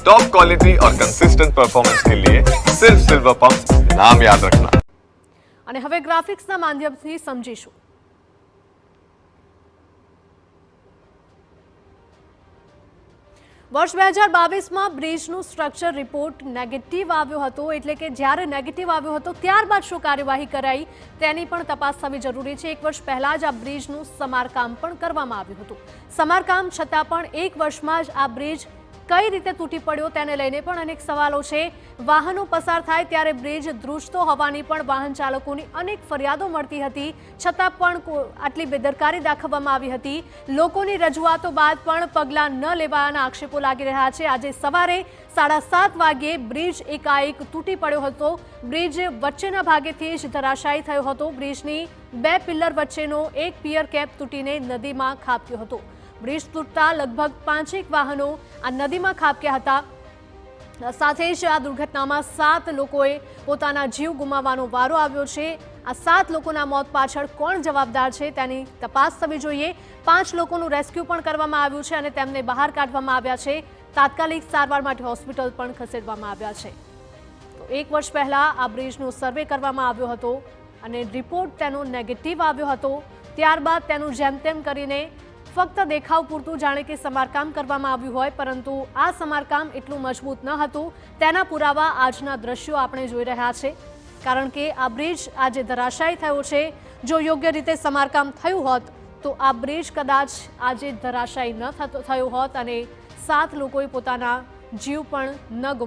Top quality और consistent performance के लिए सिर्फ सिल्वर पंप नाम याद रखना। અને હવે ગ્રાફિક્સના માધ્યમથી સમજીશું। વર્ષ 2022માં બ્રિજનું સ્ટ્રક્ચર રિપોર્ટ નેગેટિવ આવ્યો હતો, એટલે કે જ્યારે નેગેટિવ આવ્યો હતો ત્યારબાદ શું કાર્યવાહી કરાઈ તેની પણ તપાસ થવી જરૂરી છે। એક વર્ષ પહેલા જ આ બ્રિજનું સમારકામ પણ કરવામાં આવ્યું હતું। સમારકામ છતાં પણ એક વર્ષમાં જ આ બ્રિજ કઈ રીતે તૂટી પડ્યો તેને લઈને પણ અનેક સવાલો છે। વાહનો પસાર થાય ત્યારે બ્રિજ ધ્રુજતો હોવાની પણ વાહન ચાલકોની અનેક ફરિયાદો મળતી હતી, છતાં પણ આટલી બેદરકારી દાખવવામાં આવી હતી। લોકોની રજૂઆતો બાદ પણ પગલાં ન લેવાના આક્ષેપો લાગી રહ્યા છે। આજે સવારે 7:30 વાગ્યે બ્રિજ એકાએક તૂટી પડ્યો હતો। બ્રિજ વચ્ચેના ભાગેથી જ ધરાશાયી થયો હતો। બ્રિજની 2 પિલ્લર વચ્ચેનો એક પિયર કેપ તૂટીને નદીમાં ખાબક્યો હતો। બ્રિજ તૂટતા લગભગ 5 વાહનો આ નદીમાં ખાબક્યા હતા। સાથે જ આ દુર્ઘટનામાં 7 લોકોએ પોતાના જીવ ગુમાવવાનો વારો આવ્યો છે। આ 7 લોકોના મોત પાછળ કોણ જવાબદાર છે તેની તપાસ થવી જોઈએ। 5 લોકોનું રેસ્ક્યુ પણ કરવામાં આવ્યું છે અને તેમને બહાર કાઢવામાં આવ્યા છે। તાત્કાલિક સારવાર માટે હોસ્પિટલ પણ ખસેડવામાં આવ્યા છે। તો એક વર્ષ પહેલા આ બ્રિજનો સર્વે કરવામાં આવ્યો હતો અને રિપોર્ટ તેનો નેગેટિવ આવ્યો હતો। ત્યારબાદ તેનું જેમ તેમ કરીને ફક્ત દેખાવ પૂરતું જાણે કે સમારકામ કરવામાં આવ્યું હોય, પરંતુ આ સમારકામ એટલું મજબૂત ન હતું। તેના પુરાવા આજના દ્રશ્યો આપણે જોઈ રહ્યા છે, કારણ કે આ બ્રિજ આજે ધરાશાયી થયો છે। જો યોગ્ય રીતે સમારકામ થયું હોત તો આ બ્રિજ કદાચ આજે ધરાશાયી ન થયો હોત અને 7 લોકોએ પોતાના જીવ પણ ન ગુમાવ્યા।